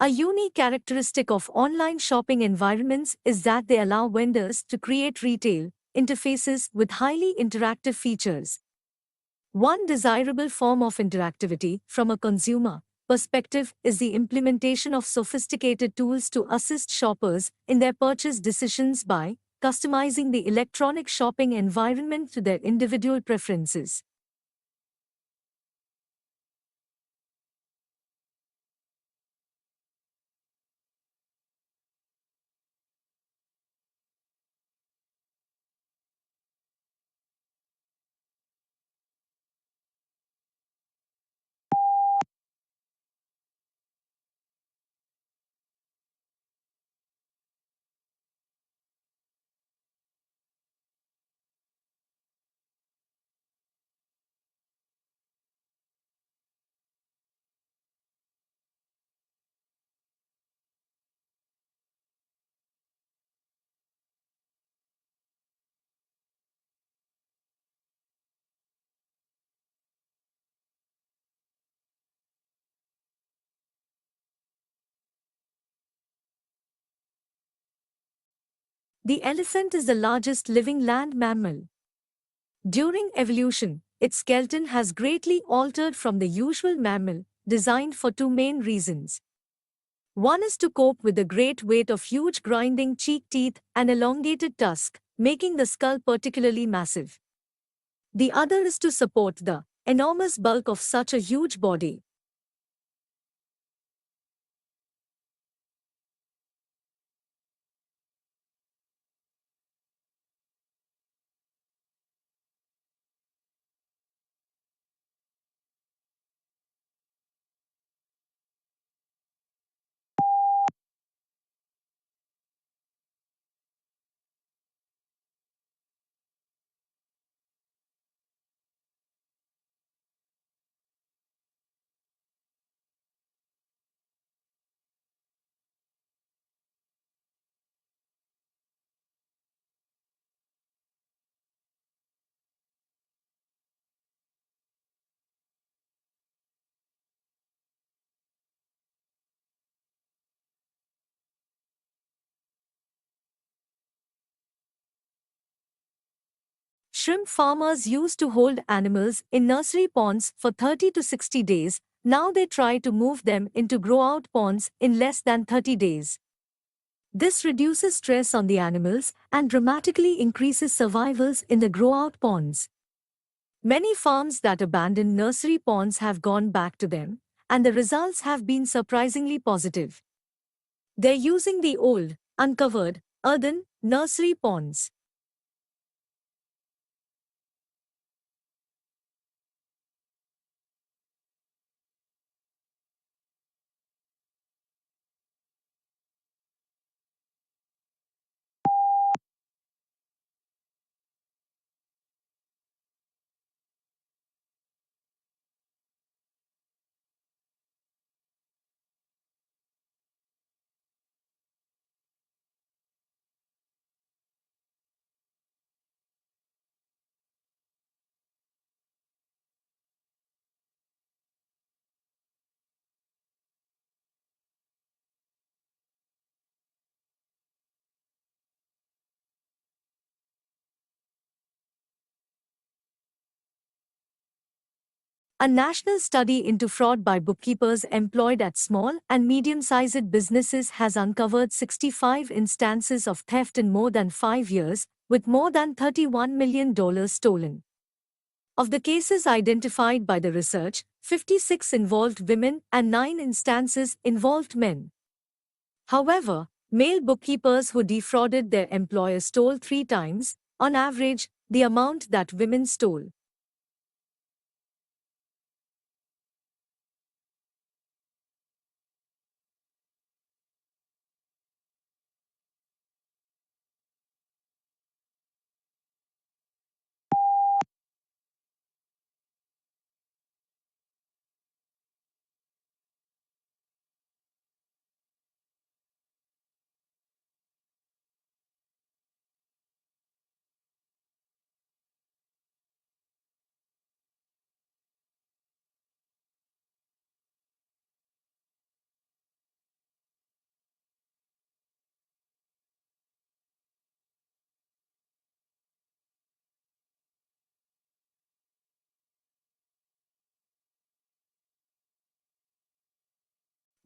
A unique characteristic of online shopping environments is that they allow vendors to create retail interfaces with highly interactive features. One desirable form of interactivity from a consumer perspective is the implementation of sophisticated tools to assist shoppers in their purchase decisions by customizing the electronic shopping environment to their individual preferences. The elephant is the largest living land mammal. During evolution, its skeleton has greatly altered from the usual mammal, designed for two main reasons. One is to cope with the great weight of huge grinding cheek teeth and elongated tusk, making the skull particularly massive. The other is to support the enormous bulk of such a huge body. Shrimp farmers used to hold animals in nursery ponds for 30 to 60 days. Now they try to move them into grow-out ponds in less than 30 days. This reduces stress on the animals and dramatically increases survivals in the grow-out ponds. Many farms that abandoned nursery ponds have gone back to them, and the results have been surprisingly positive. They're using the old, uncovered, earthen nursery ponds. A national study into fraud by bookkeepers employed at small and medium-sized businesses has uncovered 65 instances of theft in more than 5 years, with more than $31 million stolen. Of the cases identified by the research, 56 involved women and 9 instances involved men. However, male bookkeepers who defrauded their employer stole 3 times, on average, the amount that women stole.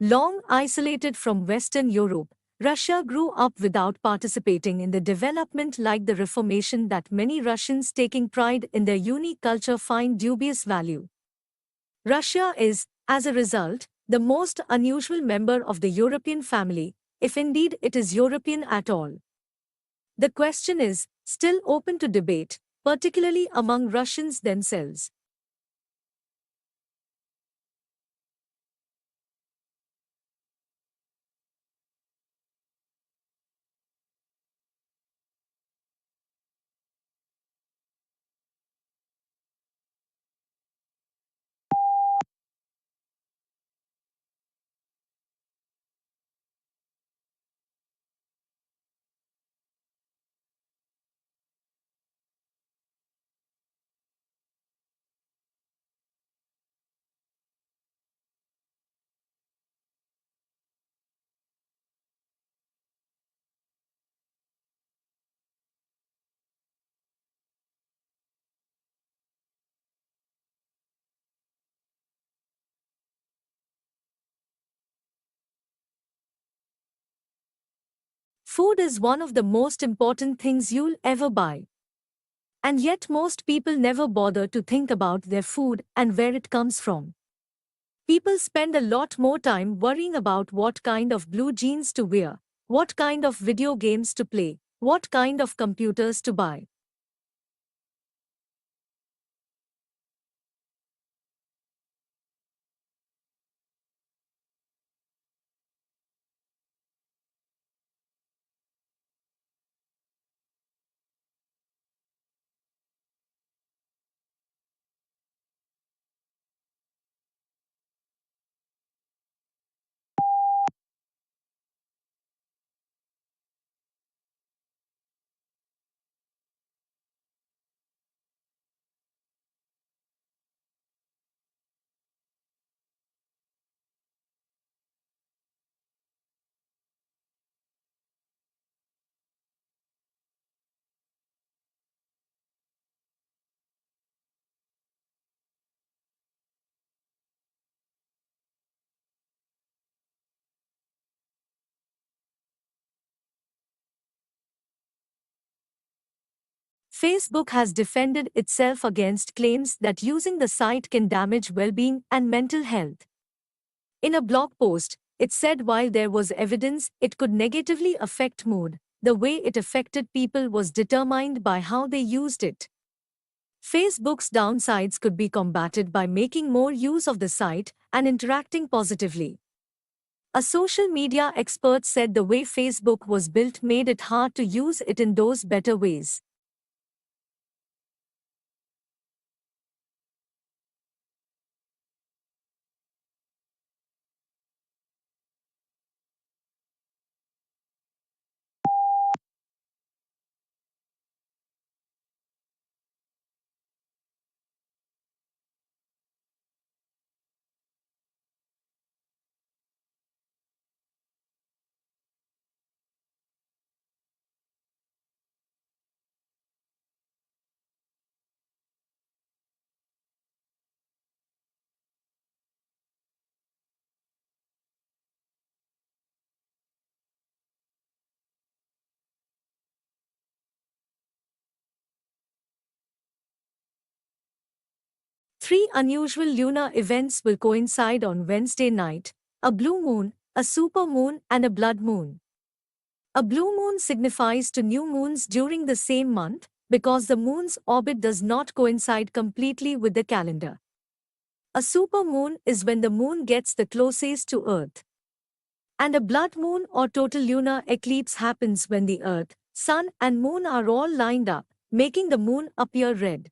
Long isolated from Western Europe, Russia grew up without participating in the development like the Reformation that many Russians taking pride in their unique culture find dubious value. Russia is, as a result, the most unusual member of the European family, if indeed it is European at all. The question is still open to debate, particularly among Russians themselves. Food is one of the most important things you'll ever buy. And yet most people never bother to think about their food and where it comes from. People spend a lot more time worrying about what kind of blue jeans to wear, what kind of video games to play, what kind of computers to buy. Facebook has defended itself against claims that using the site can damage well-being and mental health. In a blog post, it said while there was evidence it could negatively affect mood, the way it affected people was determined by how they used it. Facebook's downsides could be combated by making more use of the site and interacting positively. A social media expert said the way Facebook was built made it hard to use it in those better ways. Three unusual lunar events will coincide on Wednesday night: a blue moon, a super moon, and a blood moon. A blue moon signifies two new moons during the same month because the moon's orbit does not coincide completely with the calendar. A super moon is when the moon gets the closest to Earth. And a blood moon or total lunar eclipse happens when the Earth, Sun, and Moon are all lined up, making the moon appear red.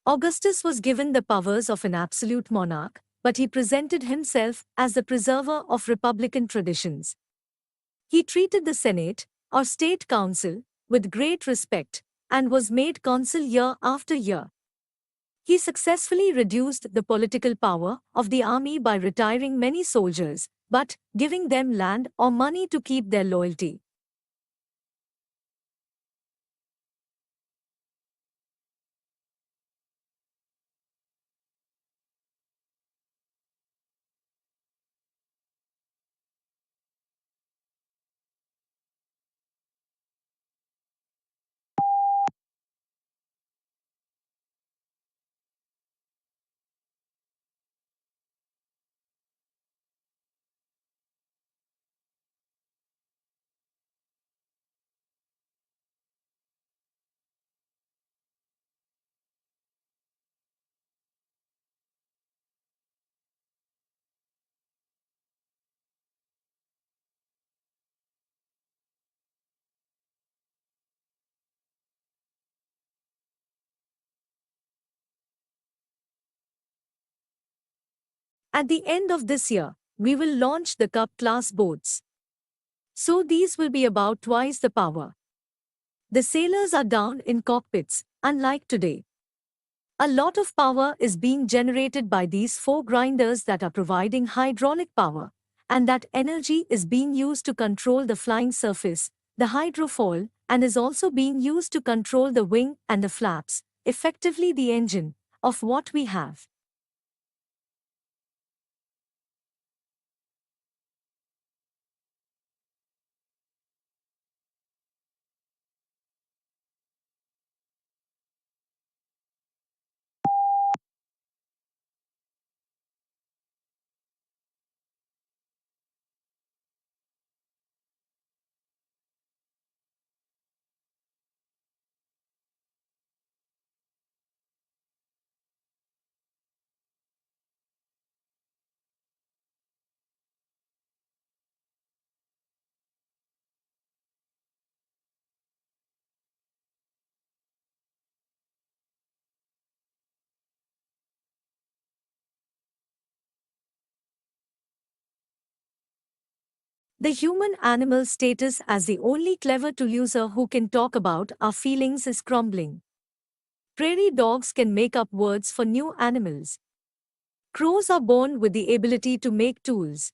Augustus was given the powers of an absolute monarch, but he presented himself as the preserver of republican traditions. He treated the Senate, or state council, with great respect, and was made consul year after year. He successfully reduced the political power of the army by retiring many soldiers, but giving them land or money to keep their loyalty. At the end of this year, we will launch the Cup class boats. So these will be about twice the power. The sailors are down in cockpits, unlike today. A lot of power is being generated by these four grinders that are providing hydraulic power, and that energy is being used to control the flying surface, the hydrofoil, and is also being used to control the wing and the flaps, effectively the engine, of what we have. The human-animal status as the only clever tool-user who can talk about our feelings is crumbling. Prairie dogs can make up words for new animals. Crows are born with the ability to make tools.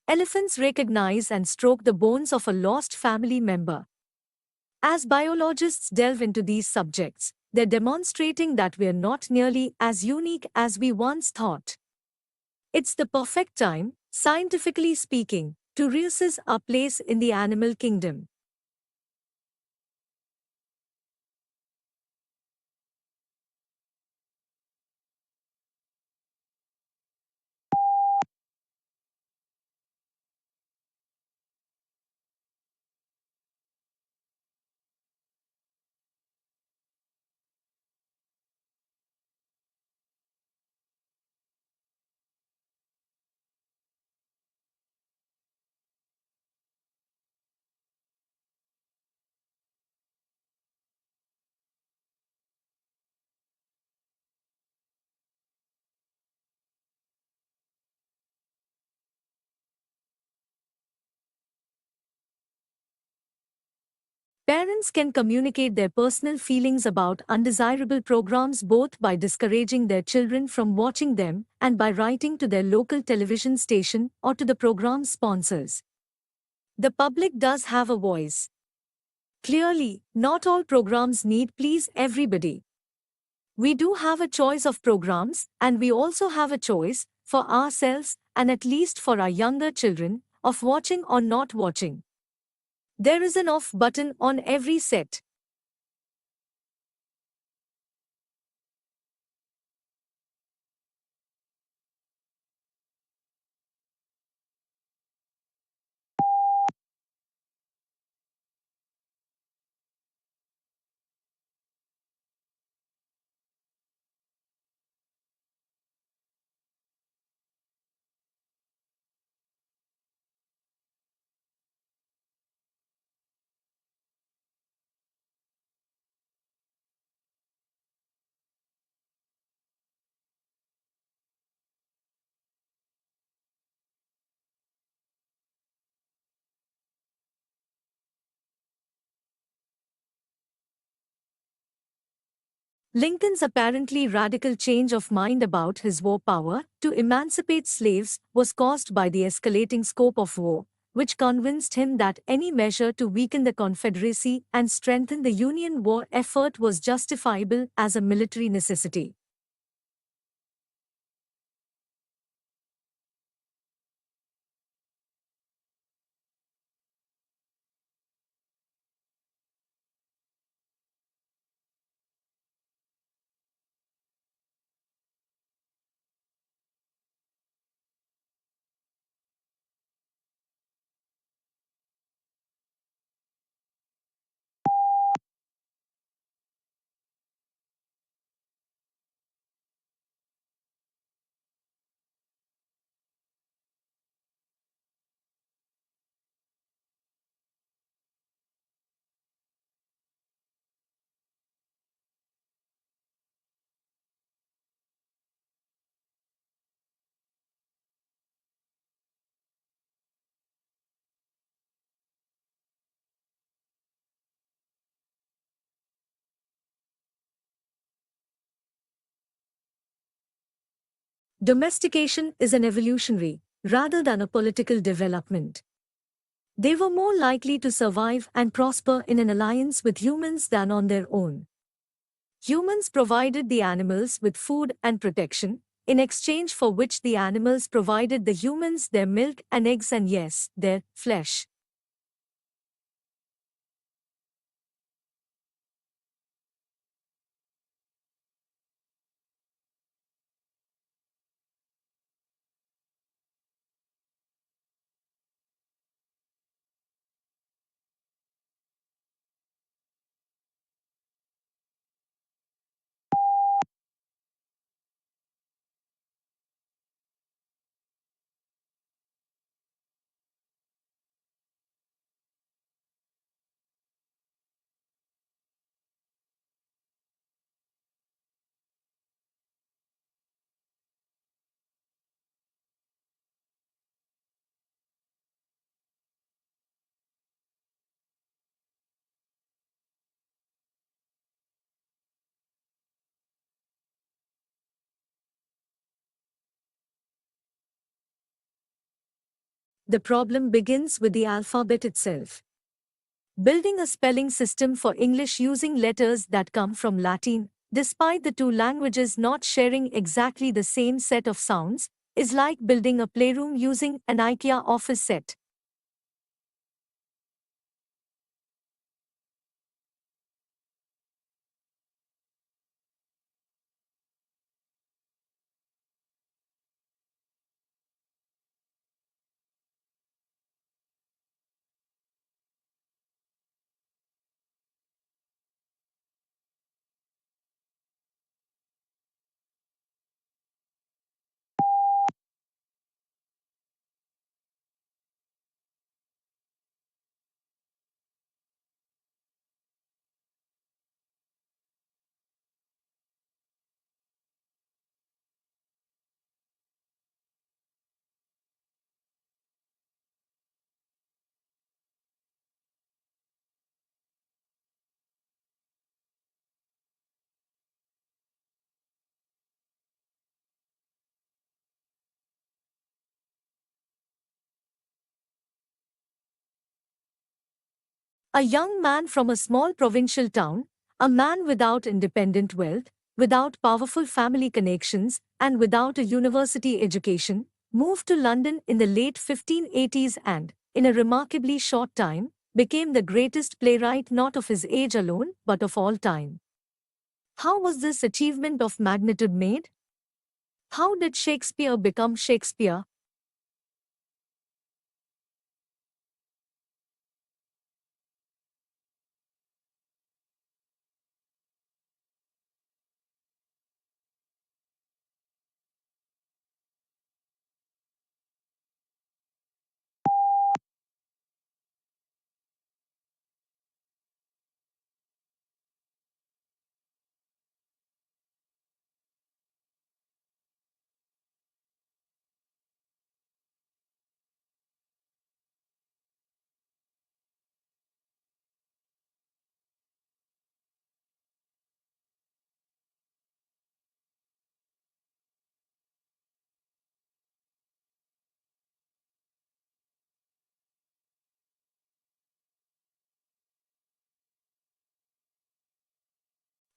Elephants recognize and stroke the bones of a lost family member. As biologists delve into these subjects, they're demonstrating that we're not nearly as unique as we once thought. It's the perfect time, scientifically speaking, to reassess our place in the animal kingdom. Parents can communicate their personal feelings about undesirable programs both by discouraging their children from watching them and by writing to their local television station or to the program sponsors. The public does have a voice. Clearly, not all programs need please everybody. We do have a choice of programs, and we also have a choice, for ourselves, and at least for our younger children, of watching or not watching. There is an off button on every set. Lincoln's apparently radical change of mind about his war power to emancipate slaves was caused by the escalating scope of war, which convinced him that any measure to weaken the Confederacy and strengthen the Union war effort was justifiable as a military necessity. Domestication is an evolutionary, rather than a political development. They were more likely to survive and prosper in an alliance with humans than on their own. Humans provided the animals with food and protection, in exchange for which the animals provided the humans their milk and eggs and, yes, their flesh. The problem begins with the alphabet itself. Building a spelling system for English using letters that come from Latin, despite the two languages not sharing exactly the same set of sounds, is like building a playroom using an IKEA office set. A young man from a small provincial town, a man without independent wealth, without powerful family connections, and without a university education, moved to London in the late 1580s and, in a remarkably short time, became the greatest playwright not of his age alone but of all time. How was this achievement of magnitude made? How did Shakespeare become Shakespeare?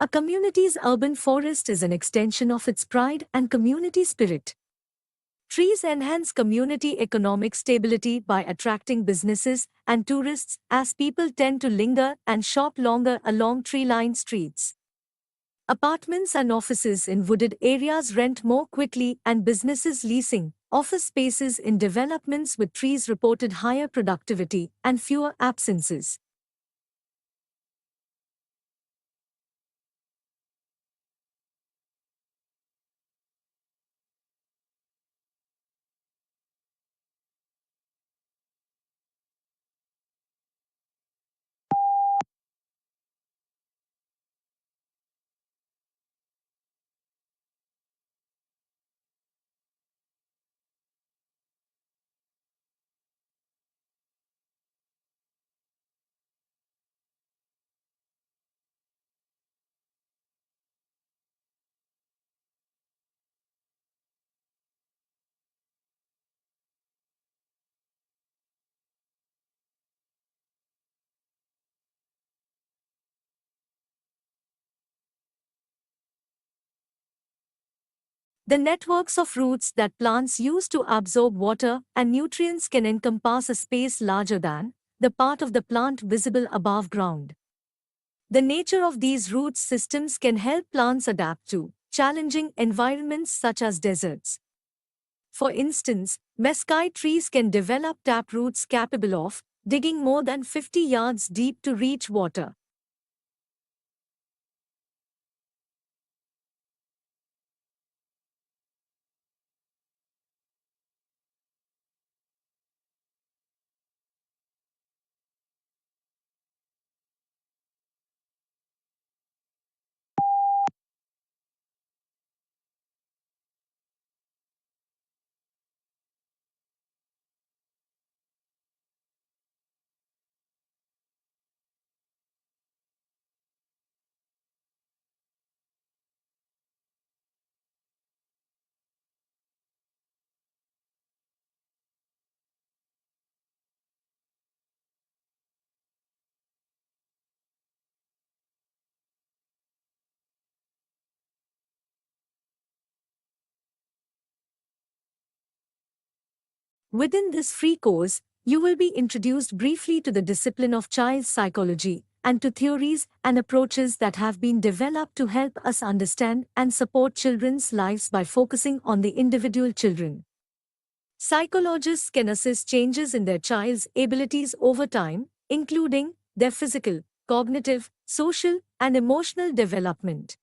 A community's urban forest is an extension of its pride and community spirit. Trees enhance community economic stability by attracting businesses and tourists as people tend to linger and shop longer along tree-lined streets. Apartments and offices in wooded areas rent more quickly, and businesses leasing office spaces in developments with trees reported higher productivity and fewer absences. The networks of roots that plants use to absorb water and nutrients can encompass a space larger than the part of the plant visible above ground. The nature of these root systems can help plants adapt to challenging environments such as deserts. For instance, mesquite trees can develop tap roots capable of digging more than 50 yards deep to reach water. Within this free course, you will be introduced briefly to the discipline of child psychology and to theories and approaches that have been developed to help us understand and support children's lives by focusing on the individual children. Psychologists can assess changes in their child's abilities over time, including their physical, cognitive, social, and emotional development.